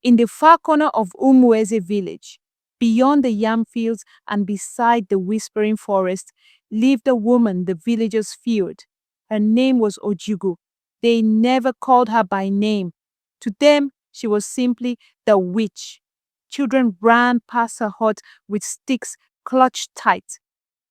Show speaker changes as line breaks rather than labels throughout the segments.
In the far corner of Umueze village, beyond the yam fields and beside the whispering forest, lived a woman the villagers feared. Her name was Ojiugo. They never called her by name. To them, she was simply the witch. Children ran past her hut with sticks clutched tight,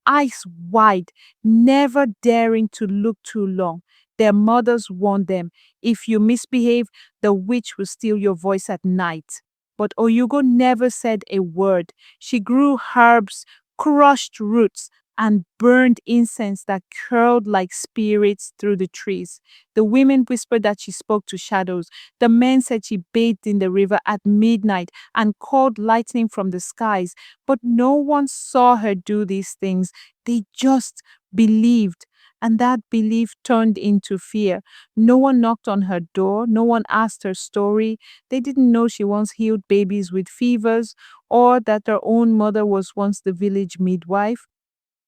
eyes wide, never daring to look too long. Their mothers warned them, if you misbehave, the witch will steal your voice at night. But Oyugo never said a word. She grew herbs, crushed roots, and burned incense that curled like spirits through the trees. The women whispered that she spoke to shadows. The men said she bathed in the river at midnight and called lightning from the skies. But no one saw her do these things. They just believed. And that belief turned into fear. No one knocked on her door. No one asked her story. They didn't know she once healed babies with fevers or that her own mother was once the village midwife.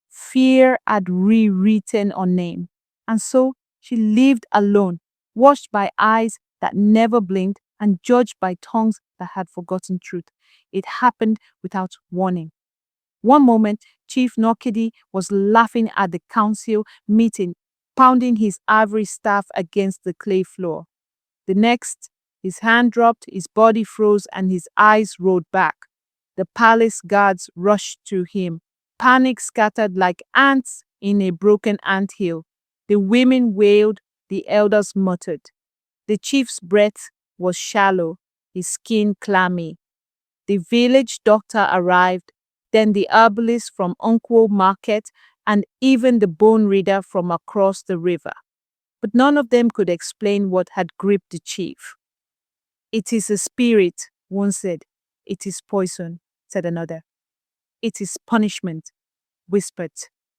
Fear had rewritten her name. And so she lived alone, watched by eyes that never blinked and judged by tongues that had forgotten truth. It happened without warning. One moment, Chief Nwokedi was laughing at the council meeting, pounding his ivory staff against the clay floor. The next, his hand dropped, his body froze, and his eyes rolled back. The palace guards rushed to him. Panic scattered like ants in a broken anthill. The women wailed, the elders muttered. The chief's breath was shallow, his skin clammy. The village doctor arrived, then the herbalist from Nkwo Market, and even the bone reader from across the river. But none of them could explain what had gripped the chief. It is a spirit, one said. It is poison, said another. It is punishment, whispered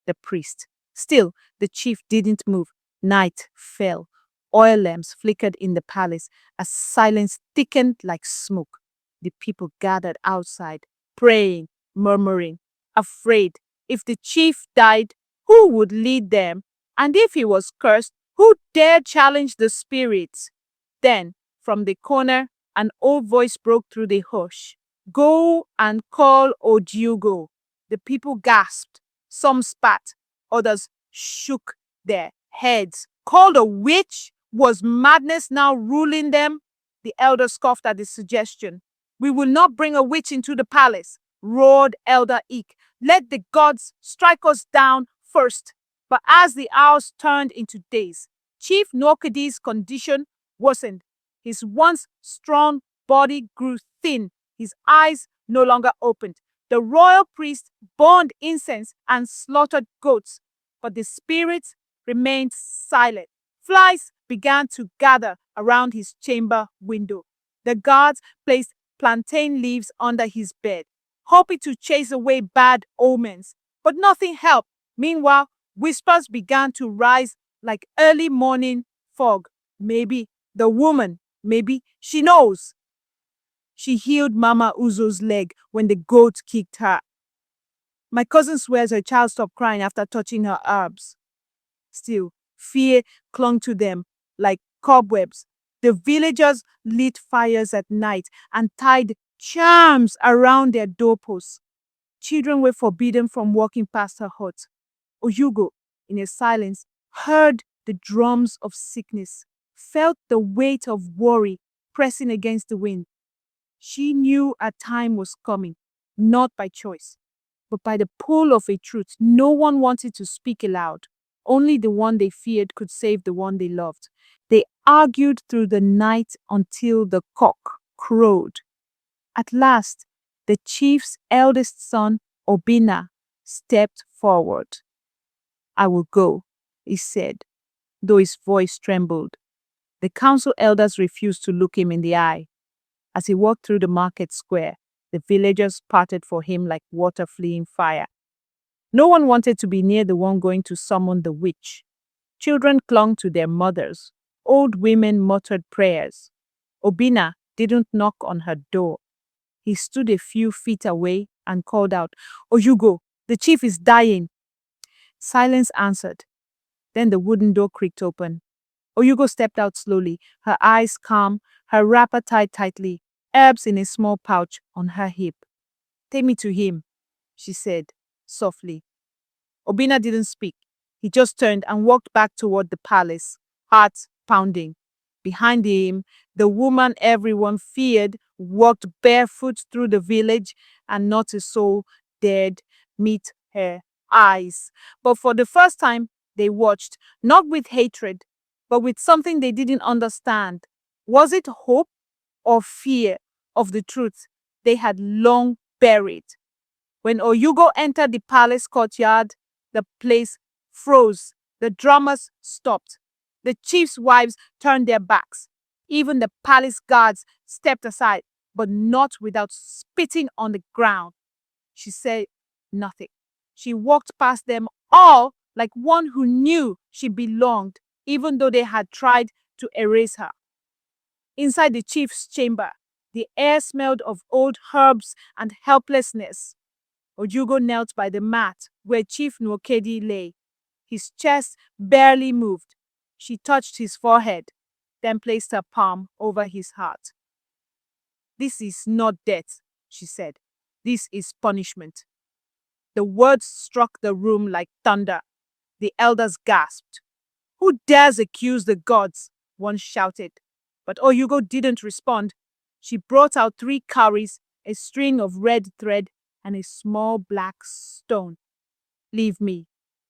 the priest. Still, the chief didn't move. Night fell. Oil lamps flickered in the palace as silence thickened like smoke. The people gathered outside, praying, murmuring, afraid. If the chief died, who would lead them? And if he was cursed, who dared challenge the spirits? Then, from the corner, an old voice broke through the hush. Go and call Ojiugo. The people gasped. Some spat. Others shook their heads. Called a witch? Was madness now ruling them? The elder scoffed at the suggestion. We will not bring a witch into the palace, roared Elder Ik. Let the gods strike us down first. But as the hours turned into days, Chief Nwokedi's condition worsened. His once strong body grew thin. His eyes no longer opened. The royal priest burned incense and slaughtered goats, but the spirits remained silent. Flies began to gather around his chamber window. The guards placed plantain leaves under his bed, hoping to chase away bad omens, but nothing helped. Meanwhile, whispers began to rise like early morning fog. Maybe the woman, maybe she knows. She healed Mama Uzo's leg when the goat kicked her. My cousin swears her child stopped crying after touching her herbs. Still, fear clung to them like cobwebs. The villagers lit fires at night and tied charms around their doorposts. Children were forbidden from walking past her hut. Ojiugo, in a silence, heard the drums of sickness, felt the weight of worry pressing against the wind. She knew a time was coming, not by choice, but by the pull of a truth no one wanted to speak aloud. Only the one they feared could save the one they loved. They argued through the night until the cock crowed. At last, the chief's eldest son, Obina, stepped forward. I will go, he said, though his voice trembled. The council elders refused to look him in the eye. As he walked through the market square, the villagers parted for him like water fleeing fire. No one wanted to be near the one going to summon the witch. Children clung to their mothers. Old women muttered prayers. Obina didn't knock on her door. He stood a few feet away and called out, Ojiugo, the chief is dying. Silence answered. Then the wooden door creaked open. Ojiugo stepped out slowly, her eyes calm, her wrapper tied tightly. herbs in a small pouch on her hip. "Take me to him," she said softly. Obina didn't speak. He just turned and walked back toward the palace, heart pounding. Behind him, the woman everyone feared walked barefoot through the village, and not a soul dared meet her eyes. But for the first time, they watched, not with hatred, but with something they didn't understand. Was it hope or fear of the truth they had long buried? When Ojiugo entered the palace courtyard, the place froze. The drummers stopped. The chief's wives turned their backs. Even the palace guards stepped aside, but not without spitting on the ground. She said nothing. She walked past them all like one who knew she belonged, even though they had tried to erase her. Inside the chief's chamber, the air smelled of old herbs and helplessness. Ojiugo knelt by the mat where Chief Nwokedi lay. His chest barely moved. She touched his forehead, then placed her palm over his heart. "This is not death," she said. "This is punishment." The words struck the room like thunder. The elders gasped. "Who dares accuse the gods?" one shouted. But Ojiugo didn't respond. She brought out 3 cowries, a string of red thread, and a small black stone. "Leave me,"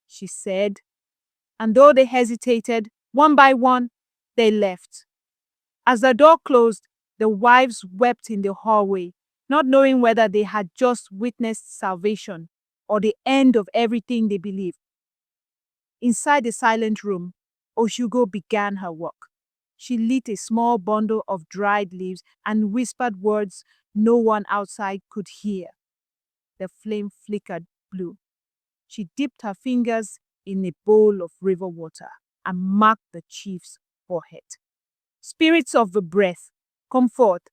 she said. And though they hesitated, one by one, they left. As the door closed, the wives wept in the hallway, not knowing whether they had just witnessed salvation or the end of everything they believed. Inside the silent room, Ojiugo began her work. She lit a small bundle of dried leaves and whispered words no one outside could hear. The flame flickered blue. She dipped her fingers in a bowl of river water and marked the chief's forehead. "Spirits of the breath, come forth.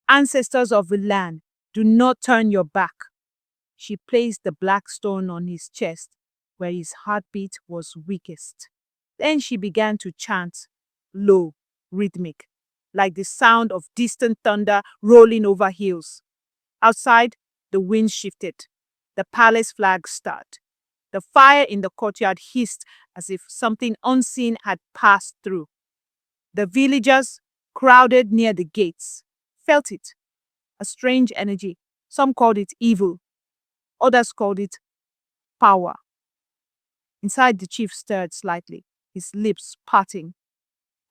Ancestors of the land, do not turn your back." She placed the black stone on his chest, where his heartbeat was weakest. Then she began to chant, low, rhythmic, like the sound of distant thunder rolling over hills. Outside, the wind shifted. The palace flag stirred. The fire in the courtyard hissed as if something unseen had passed through. The villagers, crowded near the gates, felt it, a strange energy. Some called it evil, others called it power. Inside, the chief stirred slightly, his lips parting.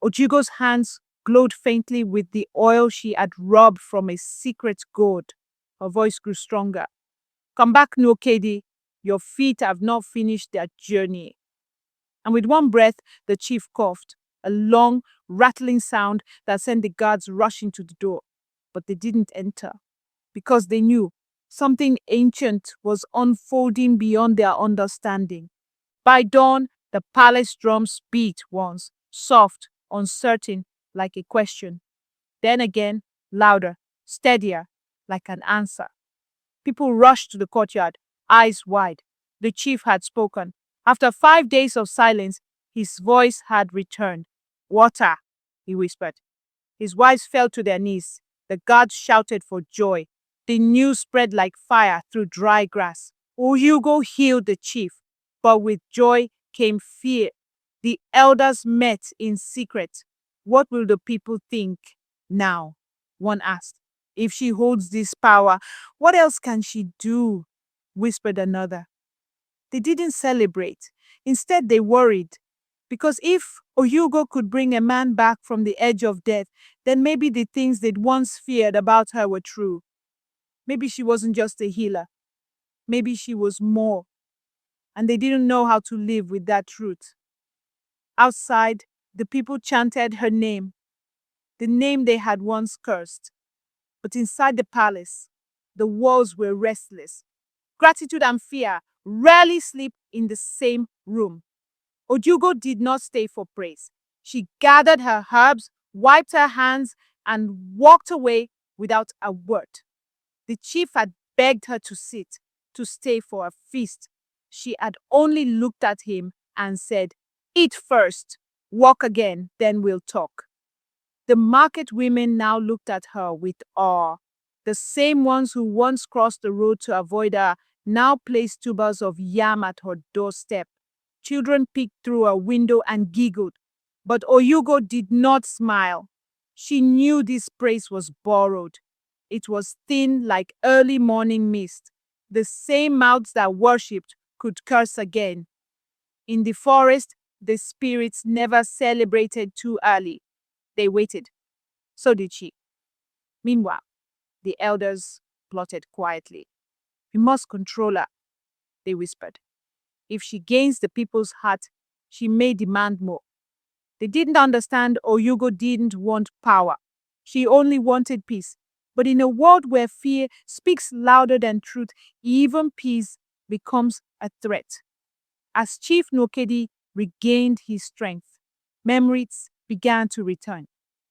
Ojiugo's hands glowed faintly with the oil she had rubbed from a secret gourd. Her voice grew stronger. "Come back, Nwokedi. Your feet have not finished their journey." And with one breath, the chief coughed, a long, rattling sound that sent the guards rushing to the door. But they didn't enter, because they knew something ancient was unfolding beyond their understanding. By dawn, the palace drums beat once, soft, uncertain, like a question. Then again, louder, steadier, like an answer. People rushed to the courtyard, eyes wide. The chief had spoken. After 5 days of silence, his voice had returned. "Water," he whispered. His wives fell to their knees. The guards shouted for joy. The news spread like fire through dry grass. Ojiugo healed the chief, but with joy came fear. The elders met in secret. "What will the people think now?" one asked. "If she holds this power, what else can she do?" whispered another. They didn't celebrate. Instead, they worried. Because if Ojiugo could bring a man back from the edge of death, then maybe the things they'd once feared about her were true. Maybe she wasn't just a healer. Maybe she was more. And they didn't know how to live with that truth. Outside, the people chanted her name, the name they had once cursed. But inside the palace, the walls were restless. Gratitude and fear rarely sleep in the same room. Ojiugo did not stay for praise. She gathered her herbs, wiped her hands, and walked away without a word. The chief had begged her to sit, to stay for a feast. She had only looked at him and said, "Eat first, walk again, then we'll talk." The market women now looked at her with awe. The same ones who once crossed the road to avoid her now placed tubers of yam at her doorstep. Children peeked through her window and giggled. But Ojiugo did not smile. She knew this praise was borrowed. It was thin like early morning mist. The same mouths that worshipped could curse again. In the forest, the spirits never celebrated too early. They waited. So did she. Meanwhile, the elders plotted quietly. We must control her, they whispered. If she gains the people's heart, she may demand more. They didn't understand Ojiugo didn't want power. She only wanted peace. But in a world where fear speaks louder than truth, even peace becomes a threat. As Chief Nwokedi regained his strength, memories began to return.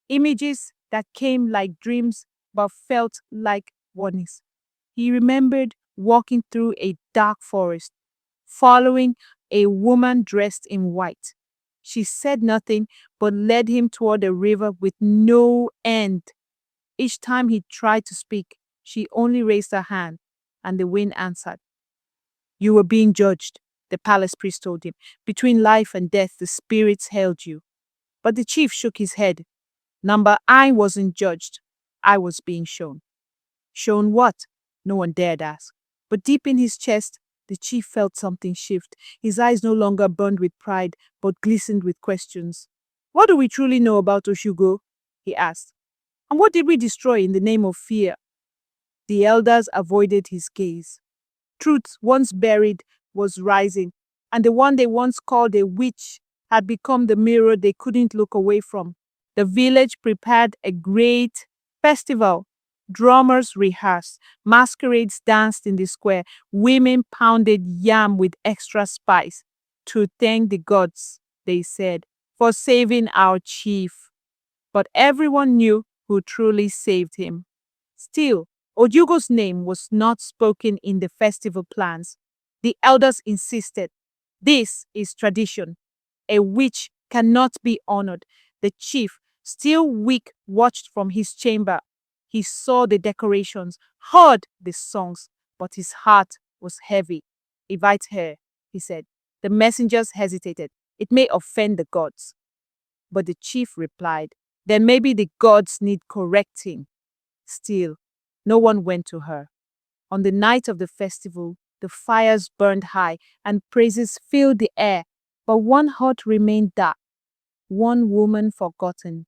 Images that came like dreams but felt like warnings. He remembered walking through a dark forest, following a woman dressed in white. She said nothing but led him toward a river with no end. Each time he tried to speak, she only raised her hand, and the wind answered. You were being judged, the palace priest told him. Between life and death, the spirits held you. But the chief shook his head. Number, I wasn't judged. I was being shown. Shown what? No one dared ask. But deep in his chest, the chief felt something shift. His eyes no longer burned with pride, but glistened with questions. What do we truly know about Ojiugo? He asked. And what did we destroy in the name of fear? The elders avoided his gaze. Truth, once buried, was rising, and the one they once called a witch had become the mirror they couldn't look away from. The village prepared a great festival. Drummers rehearsed, masquerades danced in the square, women pounded yam with extra spice. To thank the gods, they said, for saving our chief. But everyone knew who truly saved him. Still, Ojiugo's name was not spoken in the festival plans. The elders insisted, this is tradition. A witch cannot be honored. The chief, still weak, watched from his chamber. He saw the decorations, heard the songs, but his heart was heavy. Invite her, he said. The messengers hesitated. It may offend the gods. But the chief replied, then maybe the gods need correcting. Still, no one went to her. On the night of the festival, the fires burned high and praises filled the air, but one heart remained dark, one woman forgotten.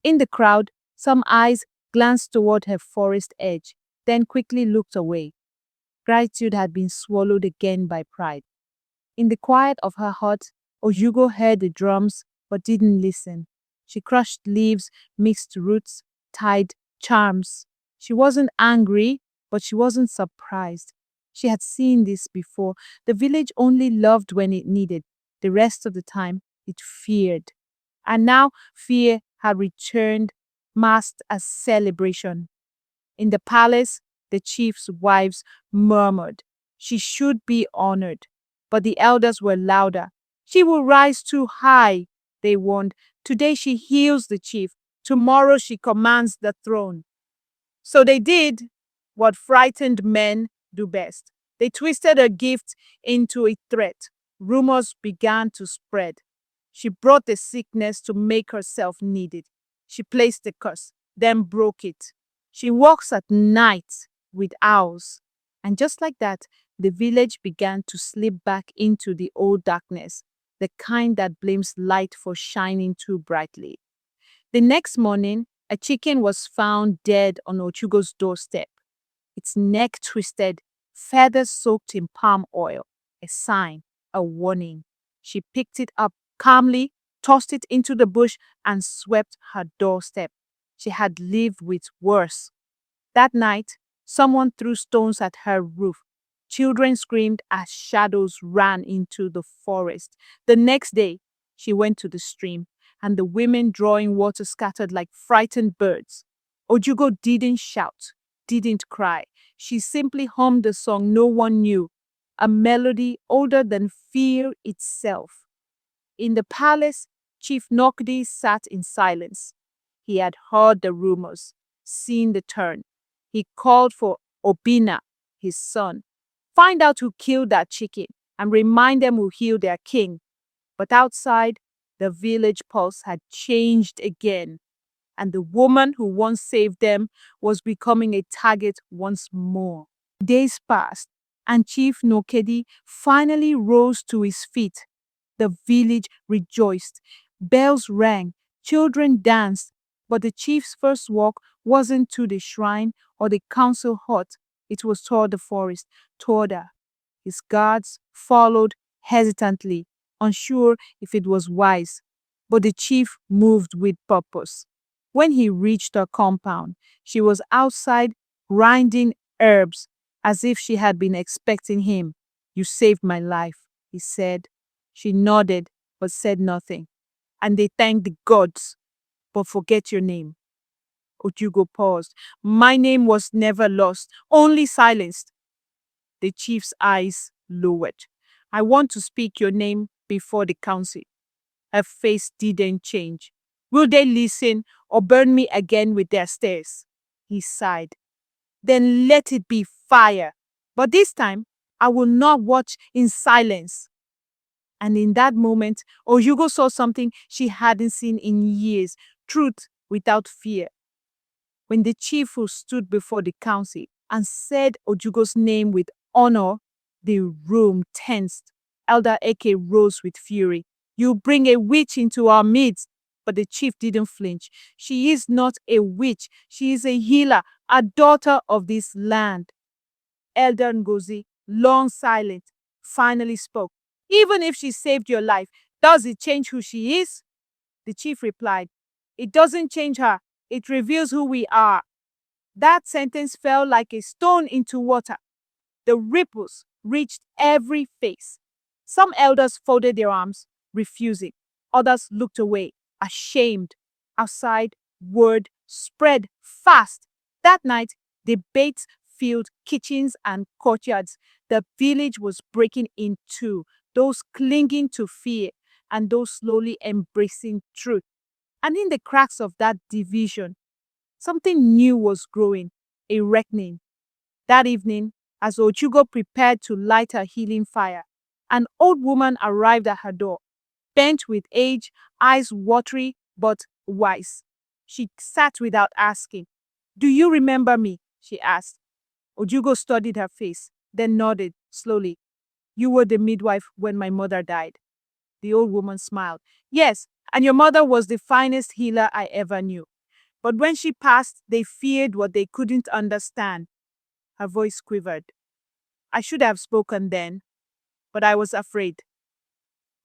In the crowd, some eyes glanced toward her forest edge, then quickly looked away. Gratitude had been swallowed again by pride. In the quiet of her heart, Ojiugo heard the drums but didn't listen. She crushed leaves, mixed roots, tied charms. She wasn't angry, but she wasn't surprised. She had seen this before. The village only loved when it needed. The rest of the time, it feared. And now fear had returned, masked as celebration. In the palace, the chief's wives murmured. She should be honored. But the elders were louder. She will rise too high, they warned. Today she heals the chief. Tomorrow she commands the throne. So they did what frightened men do best. They twisted her gift into a threat. Rumors began to spread. She brought the sickness to make herself needed. She placed the curse, then broke it. She walks at night with owls. And just like that, the village began to slip back into the old darkness, the kind that blames light for shining too brightly. The next morning, a chicken was found dead on Ojiugo's doorstep. Its neck twisted, feathers soaked in palm oil, a sign, a warning. She picked it up calmly, tossed it into the bush, and swept her doorstep. She had lived with worse. That night, someone threw stones at her roof. Children screamed as shadows ran into the forest. The next day, she went to the stream, and the women drawing water scattered like frightened birds. Ojiugo didn't shout, didn't cry. She simply hummed a song no one knew, a melody older than fear itself. In the palace, Chief Nwokedi sat in silence. He had heard the rumors, seen the turn. He called for Obina, his son. Find out who killed that chicken and remind them who healed their king. But outside, the village pulse had changed again, and the woman who once saved them was becoming a target once more. Days passed, and Chief Nwokedi finally rose to his feet. The village rejoiced. Bells rang, children danced, but the chief's first walk wasn't to the shrine or the council hut. It was toward the forest, toward her. His guards followed hesitantly, unsure if it was wise, but the chief moved with purpose. When he reached her compound, she was outside grinding herbs as if she had been expecting him. "You saved my life," he said. She nodded but said nothing. "And they thanked the gods, but forget your name." Ojiugo paused. "My name was never lost, only silenced." The chief's eyes lowered. "I want to speak your name before the council." Her face didn't change. "Will they listen or burn me again with their stares?" He sighed. "Then let it be fire. But this time, I will not watch in silence." And in that moment, Ojiugo saw something she hadn't seen in years, truth without fear. When the chief who stood before the council and said Ojugo's name with honor, the room tensed. Elder Eke rose with fury. "You bring a witch into our midst." But the chief didn't flinch. "She is not a witch. She is a healer, a daughter of this land." Elder Ngozi, long silent, finally spoke. "Even if she saved your life, does it change who she is?" The chief replied, "It doesn't change her. It reveals who we are." That sentence fell like a stone into water. The ripples reached every face. Some elders folded their arms, refusing. Others looked away, ashamed. Outside, word spread fast. That night, debates filled kitchens and courtyards. The village was breaking in two, those clinging to fear and those slowly embracing truth. And in the cracks of that division, something new was growing, a reckoning. That evening, as Ojugo prepared to light her healing fire, an old woman arrived at her door, bent with age, eyes watery but wise. She sat without asking. "Do you remember me?" she asked. Ojugo studied her face, then nodded slowly. "You were the midwife when my mother died." The old woman smiled. "Yes, and your mother was the finest healer I ever knew. But when she passed, they feared what they couldn't understand." Her voice quivered. "I should have spoken then, but I was afraid."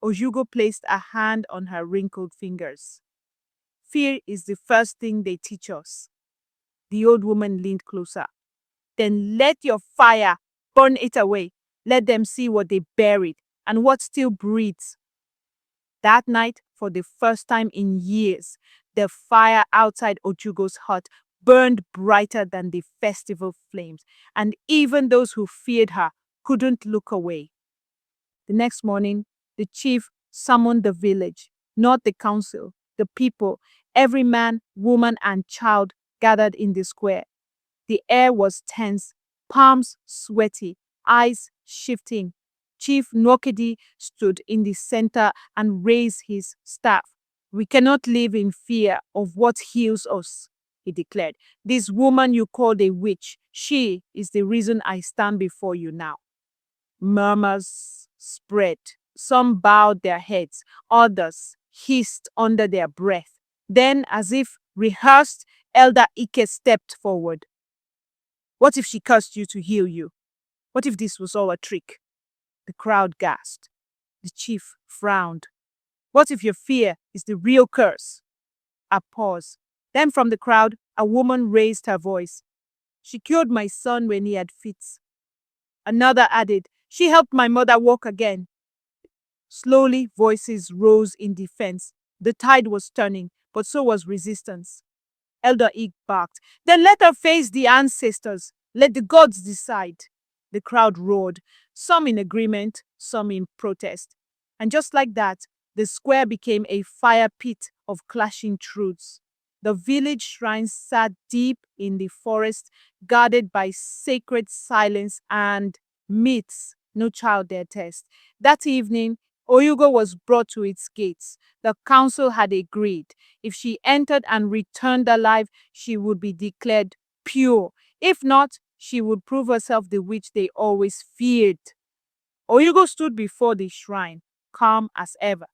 Ojugo placed a hand on her wrinkled fingers. "Fear is the first thing they teach us." The old woman leaned closer. "Then let your fire burn it away. Let them see what they buried and what still breathes." That night, for the first time in years, the fire outside Ojugo's hut burned brighter than the festival flames, and even those who feared her couldn't look away. The next morning, the chief summoned the village, not the council, the people. Every man, woman, and child gathered in the square. The air was tense, palms sweaty, eyes shifting. Chief Nwokedi stood in the center and raised his staff. "We cannot live in fear of what heals us," he declared. "This woman you called a witch, she is the reason I stand before you now." Murmurs spread. Some bowed their heads, others hissed under their breath. Then, as if rehearsed, Elder Ike stepped forward. "What if she cursed you to heal you? What if this was all a trick?" The crowd gasped. The chief frowned. "What if your fear is the real curse?" A pause. Then from the crowd, a woman raised her voice. "She cured my son when he had fits." Another added, "She helped my mother walk again." Slowly, voices rose in defense. The tide was turning, but so was resistance. Elder Ig barked, "Then let her face the ancestors. Let the gods decide." The crowd roared, some in agreement, some in protest. And just like that, The square became a fire pit of clashing truths. The village shrine sat deep in the forest, guarded by sacred silence and myths no child dare test. That evening, Ojiugo was brought to its gates. The council had agreed. If she entered and returned alive, she would be declared pure. If not, she would prove herself the witch they always feared. Ojiugo stood before the shrine, calm as ever.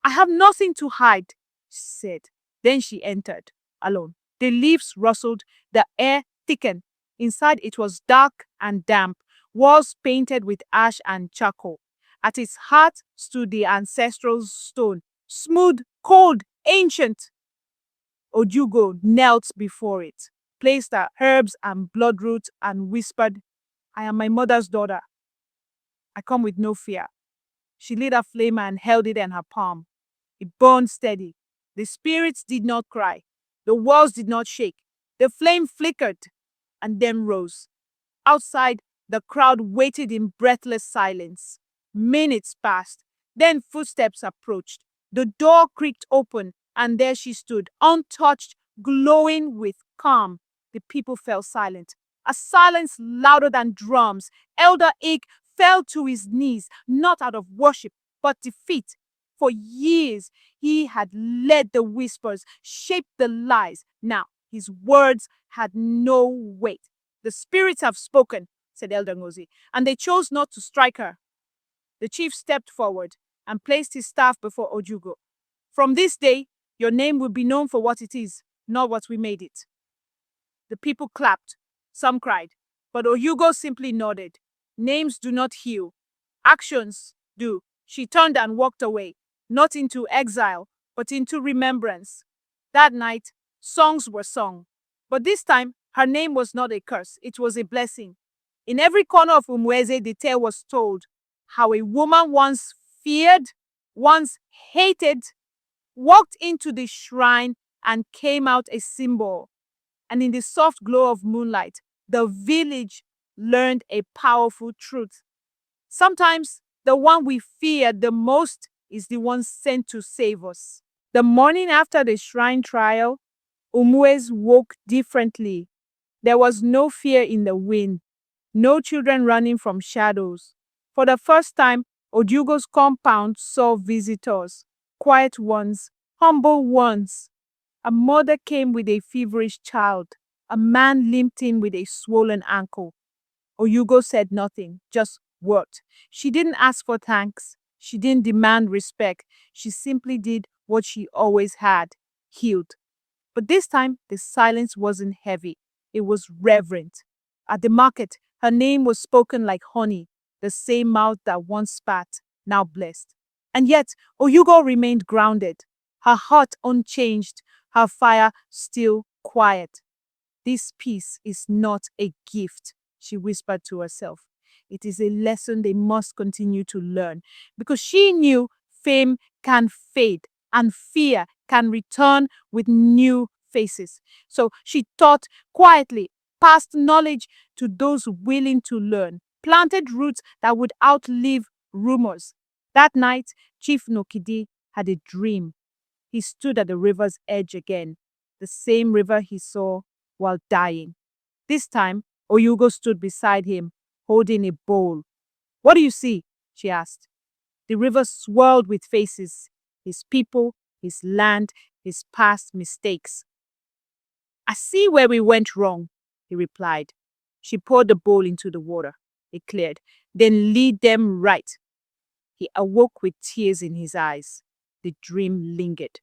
I have nothing to hide, she said. Then she entered, alone. The leaves rustled, the air thickened. Inside it was dark and damp, walls painted with ash and charcoal. At its heart stood the ancestral stone, smooth, cold, ancient. Ojiugo knelt before it, placed her herbs and bloodroot, and whispered, I am my mother's daughter. I come with no fear. She lit a flame and held it in her palm. It burned steady. The spirits did not cry. The walls did not shake. The flame flickered and then rose. Outside, the crowd waited in breathless silence. Minutes passed. Then footsteps approached. The door creaked open, and there she stood, untouched, glowing with calm. The people fell silent. A silence louder than drums. Elder Ik fell to his knees, not out of worship, but defeat. For years, he had led the whispers, shaped the lies. Now, his words had no weight. The spirits have spoken, said Elder Ngozi, and they chose not to strike her. The chief stepped forward and placed his staff before Ojiugo. From this day, your name will be known for what it is, not what we made it. The people clapped. Some cried, but Ojiugo simply nodded. Names do not heal. Actions do. She turned and walked away, not into exile, but into remembrance. That night, songs were sung. But this time, her name was not a curse, it was a blessing. In every corner of Umueze, the tale was told how a woman once feared, once hated, walked into the shrine and came out a symbol. And in the soft glow of moonlight, the village learned a powerful truth. Sometimes the one we fear the most is the one sent to save us. The morning after the shrine trial, Umueze woke differently. There was no fear in the wind, no children running from shadows. For the first time, Ojiugo's compound saw visitors, quiet ones, humble ones. A mother came with a feverish child. A man limped in with a swollen ankle. Ojiugo said nothing, just worked. She didn't ask for thanks. She didn't demand respect. She simply did what she always had, healed. But this time, the silence wasn't heavy. It was reverent. At the market, her name was spoken like honey, the same mouth that once spat, now blessed. And yet, Ojiugo remained grounded, her heart unchanged, her fire still quiet. This peace is not a gift, she whispered to herself. It is a lesson they must continue to learn, because she knew fame can fade and fear can return with new faces. So she taught quietly, passed knowledge to those willing to learn, planted roots that would outlive rumors. That night, Chief Nwokedi had a dream. He stood at the river's edge again, the same river he saw while dying. This time, Ojiugo stood beside him, holding a bowl. What do you see? She asked. The river swirled with faces, his people, his land, his past mistakes. I see where we went wrong, he replied. She poured the bowl into the water. It cleared. Then lead them right. He awoke with tears in his eyes. The dream lingered.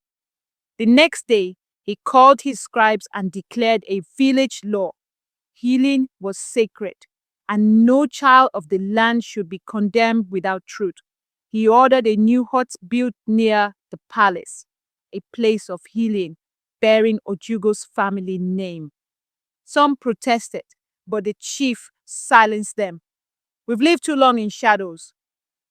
The next day, he called his scribes and declared a village law. Healing was sacred, and no child of the land should be condemned without truth. He ordered a new hut built near the palace, a place of healing bearing Ojiugo's family name. Some protested, but the chief silenced them. We've lived too long in shadows.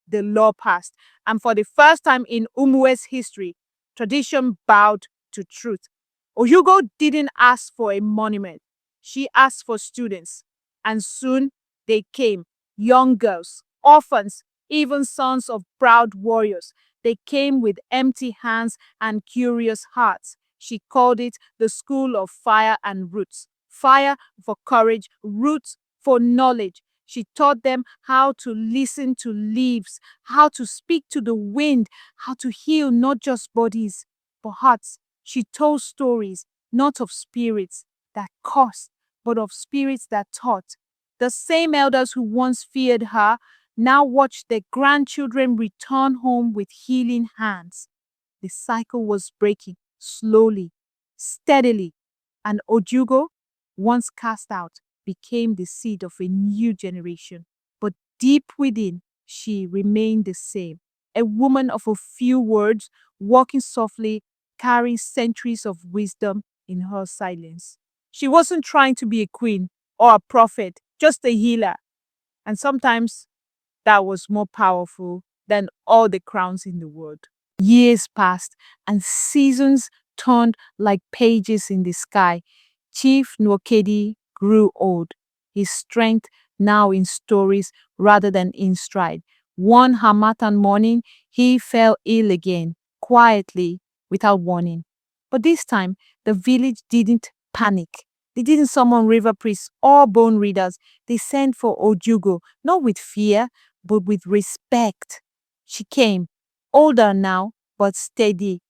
The law passed, and for the first time in Umueze history, tradition bowed to truth. Ojiugo didn't ask for a monument. She asked for students, and soon they came, young girls, orphans, even sons of proud warriors. They came with empty hands and curious hearts. She called it the School of Fire and Roots. Fire for courage, roots for knowledge. She taught them how to listen to leaves, how to speak to the wind, how to heal not just bodies, but hearts. She told stories, not of spirits that cursed, but of spirits that taught. The same elders who once feared her now watched their grandchildren return home with healing hands. The cycle was breaking slowly, steadily, and Ojiugo, once cast out, became the seed of a new generation. But deep within, she remained the same, a woman of a few words, walking softly, carrying centuries of wisdom in her silence. She wasn't trying to be a queen or a prophet, just a healer. And sometimes that was more powerful than all the crowns in the world. Years passed and seasons turned like pages in the sky. Chief Nwokedi grew old, his strength now in stories rather than in stride. One Harmattan morning, he fell ill again, quietly, without warning. But this time, the village didn't panic. They didn't summon river priests or bone readers. They sent for Ojiugo, not with fear, but with respect. She came, older now, but steady.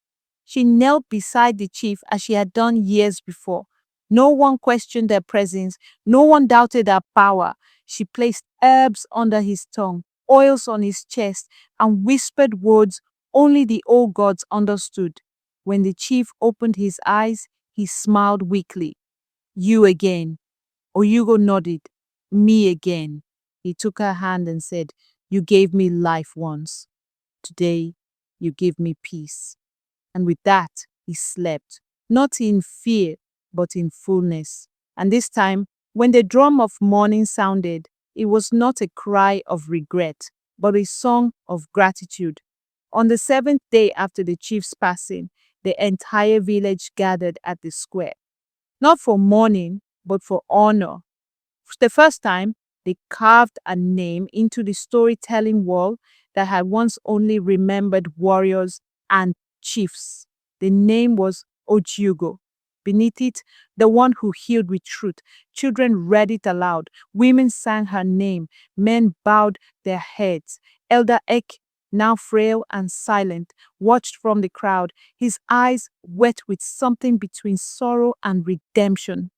She knelt beside the chief as she had done years before. No one questioned her presence. No one doubted her power. She placed herbs under his tongue, oils on his chest, and whispered words only the old gods understood. When the chief opened his eyes, he smiled weakly. You again. Ojiugo nodded. Me again. He took her hand and said, You gave me life once. Today, you give me peace. And with that, he slept, not in fear, but in fullness. And this time, when the drum of morning sounded, it was not a cry of regret, but a song of gratitude. On the seventh day after the chief's passing, the entire village gathered at the square, not for mourning, but for honor. For the first time, they carved a name into the storytelling wall that had once only remembered warriors and chiefs. The name was Ojiugo. Beneath it, the one who healed with truth. Children read it aloud. Women sang her name. Men bowed their heads. Elder Ek, now frail and silent, watched from the crowd, his eyes wet with something between sorrow and redemption.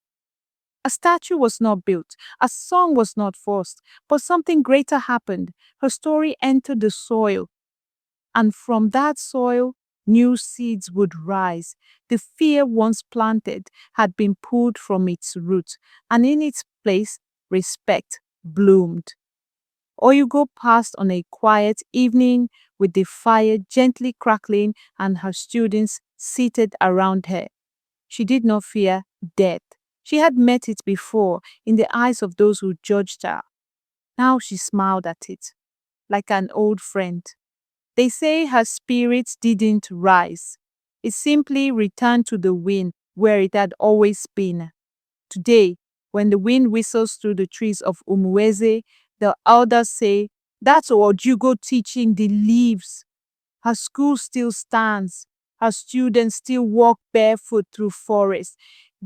A statue was not built, a song was not forced, but something greater happened. Her story entered the soil, and from that soil, new seeds would rise. The fear once planted had been pulled from its root, and in its place, respect bloomed. Ojiugo passed on a quiet evening with the fire gently crackling and her students seated around her. She did not fear death. She had met it before in the eyes of those who judged her. Now she smiled at it, like an old friend. They say her spirit didn't rise. It simply returned to the wind where it had always been. Today, when the wind whistles through the trees of Umueze, the elders say, That's Ojiugo teaching the leaves. Her school still stands. Her students still walk barefoot through forests,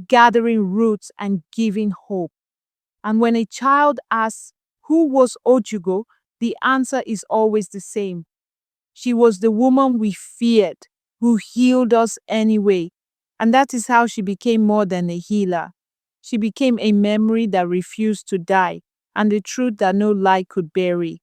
gathering roots and giving hope. And when a child asks, Who was Ojiugo? The answer is always the same. She was the woman we feared, who healed us anyway. And that is how she became more than a healer. She became a memory that refused to die, and the truth that no lie could bury.